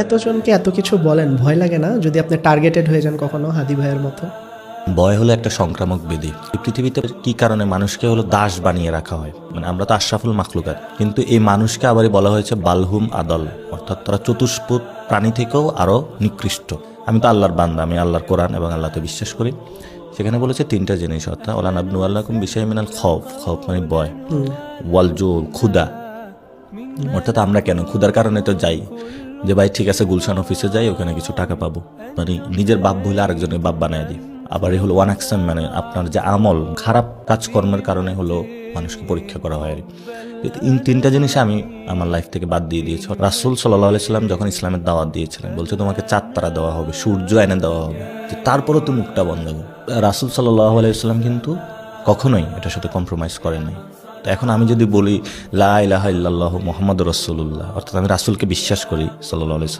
এতজনকে এত কিছু বলেন, ভয় লাগে না যদি আপনি টার্গেটেড হয়ে যান কখনো হাদি ভাইয়ের মতো? ভয় হলো একটা সংক্রামক ব্যাধি। এই পৃথিবীতে কি কারণে মানুষকে হলো দাস বানিয়ে রাখা হয়, মানে আমরা তো আশরাফুল মাখলুকাত, কিন্তু এই মানুষকে আবারই বলা হয়েছে বালহুম আদল, অর্থাৎ তারা চতুষ্পদ প্রাণী থেকেও আরো নিকৃষ্ট। আমি তো আল্লাহর বান্দা, আমি আল্লাহর কোরআন এবং আল্লাহতে বিশ্বাস করি। সেখানে বলেছে তিনটা জিনিস, অর্থাৎ ওলা নাবনু আল্লাহকুম বিষয় মিনাল খৌফ, খৌফ মানে ভয়, ওয়াল জুল ক্ষুদা, অর্থাৎ আমরা কেন ক্ষুধার কারণে তো যাই যে ভাই ঠিক আছে গুলশান অফিসে যাই, ওখানে কিছু টাকা পাবো, মানে নিজের বাপ বলে আরেকজনের বাপ বানায় দিই। আবার এই হলো ওয়ান অ্যাকশন, মানে আপনার যে আমল খারাপ কাজকর্মের কারণে হলো মানুষকে পরীক্ষা করা হয়। এই তিনটা জিনিস আমি আমার লাইফ থেকে বাদ দিয়ে দিয়েছি। রাসূল সাল্লাল্লাহু আলাইহি সাল্লাম যখন ইসলামের দাওয়াত দিয়েছিলেন, বলছে তোমাকে চাঁদ তারা দেওয়া হবে, সূর্য এনে দেওয়া হবে, তারপরও তো মুখটা বন্ধ করো। রাসূল সাল্লাল্লাহু আলাইহি সাল্লাম কিন্তু কখনোই এটার সাথে কম্প্রোমাইজ করেন নাই। তো এখন আমি যদি বলি লা ইলাহা ইল্লাল্লাহু মুহাম্মাদুর রাসূলুল্লাহ, অর্থাৎ আমি রাসূলকে বিশ্বাস করি সাল্লাল্লাহু আলাইহি